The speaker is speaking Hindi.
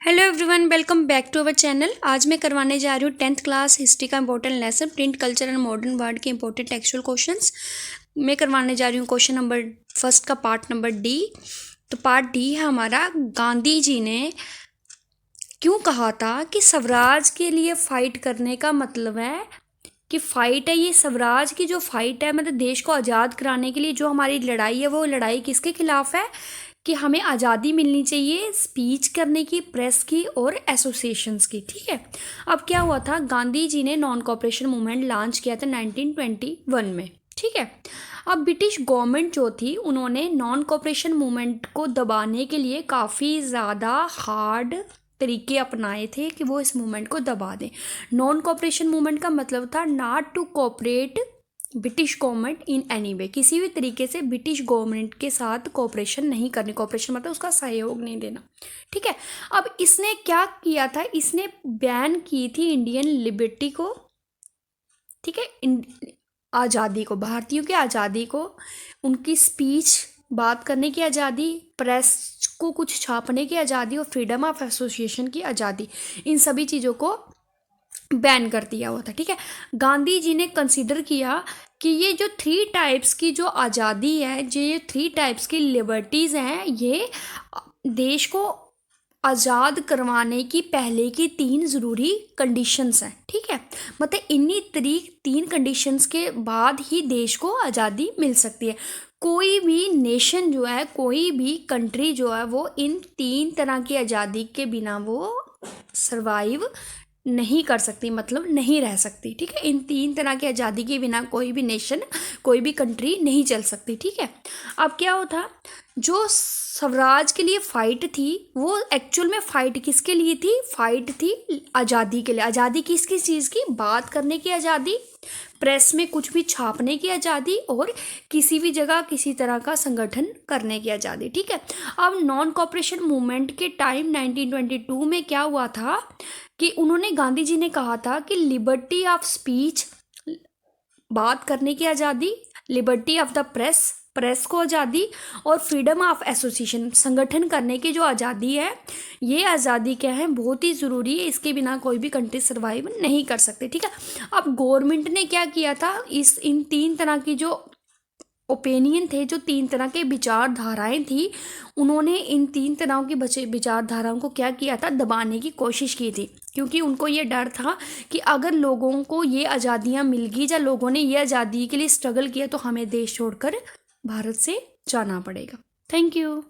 Hello everyone, welcome back to our channel. आज मैं करवाने जा रही हूँ 10th क्लास हिस्ट्री का important lesson, print culture and modern world के इंपॉर्टेंट टेक्सचुअल क्वेश्चंस। मैं करवाने जा रही हूँ क्वेश्चन नंबर फर्स्ट का पार्ट नंबर डी। तो पार्ट डी है हमारा, गांधी जी ने क्यों कहा था कि स्वराज के लिए फाइट करने का मतलब है कि फाइट है, ये स्वराज की जो फाइट है मतलब देश को आज़ाद कराने के लिए जो हमारी लड़ाई है, वो लड़ाई किसके खिलाफ है कि हमें आज़ादी मिलनी चाहिए स्पीच करने की, प्रेस की और एसोसिएशंस की। ठीक है, अब क्या हुआ था, गांधी जी ने नॉन कॉपरेशन मूवमेंट लॉन्च किया था 1921 में। ठीक है, अब ब्रिटिश गवर्नमेंट जो थी उन्होंने नॉन कॉपरेशन मूवमेंट को दबाने के लिए काफ़ी ज़्यादा हार्ड तरीके अपनाए थे कि वो इस मूवमेंट को दबा दें। नॉन कॉपरेशन मूवमेंट का मतलब था not to cooperate British government in any way, किसी भी तरीके से ब्रिटिश गवर्नमेंट के साथ कोऑपरेशन नहीं करनी। कोऑपरेशन मतलब उसका सहयोग नहीं देना। ठीक है, अब इसने क्या किया था, इसने बैन की थी इंडियन लिबर्टी को। ठीक है, आज़ादी को, भारतीयों की आज़ादी को, उनकी स्पीच बात करने की आज़ादी, प्रेस को कुछ छापने की आज़ादी और फ्रीडम ऑफ एसोसिएशन की आज़ादी, इन सभी चीज़ों को बैन कर दिया हुआ था। ठीक है, गांधी जी ने कंसीडर किया कि ये जो 3 टाइप्स की जो आज़ादी है, जो ये 3 टाइप्स की लिबर्टीज़ हैं, ये देश को आज़ाद करवाने की पहले की 3 ज़रूरी कंडीशंस हैं। ठीक है, मतलब इन्हीं 3 कंडीशंस के बाद ही देश को आज़ादी मिल सकती है। कोई भी नेशन जो है, कोई भी कंट्री जो है, वो इन 3 तरह की आज़ादी के बिना वो सर्वाइव नहीं कर सकती, मतलब नहीं रह सकती। ठीक है, इन 3 तरह की आज़ादी के बिना कोई भी नेशन, कोई भी कंट्री नहीं चल सकती। ठीक है, अब क्या होता, जो स्वराज के लिए फाइट थी वो एक्चुअल में फाइट किसके लिए थी, फाइट थी आज़ादी के लिए। आज़ादी किस किस चीज़ की, बात करने की आज़ादी, प्रेस में कुछ भी छापने की आज़ादी और किसी भी जगह किसी तरह का संगठन करने की आज़ादी। ठीक है, अब नॉन कॉपरेशन मूवमेंट के टाइम 1922 में क्या हुआ था कि उन्होंने, गांधी जी ने कहा था कि लिबर्टी ऑफ स्पीच, बात करने की आज़ादी, liberty of the press, press को आज़ादी, और फ्रीडम ऑफ एसोसिएशन, संगठन करने की जो आज़ादी है, ये आज़ादी क्या है, बहुत ही ज़रूरी है। इसके बिना कोई भी कंट्री सर्वाइव नहीं कर सकती। ठीक है, अब गवर्नमेंट ने क्या किया था, इन 3 तरह की जो ओपिनियन थे, जो 3 तरह के विचारधाराएं थी, उन्होंने इन 3 तरह की विचारधाराओं को क्या किया था, दबाने की कोशिश की थी। क्योंकि उनको ये डर था कि अगर लोगों को ये आज़ादियाँ मिल गई, या लोगों ने ये आज़ादी के लिए स्ट्रगल किया, तो हमें देश छोड़कर भारत से जाना पड़ेगा। Thank you.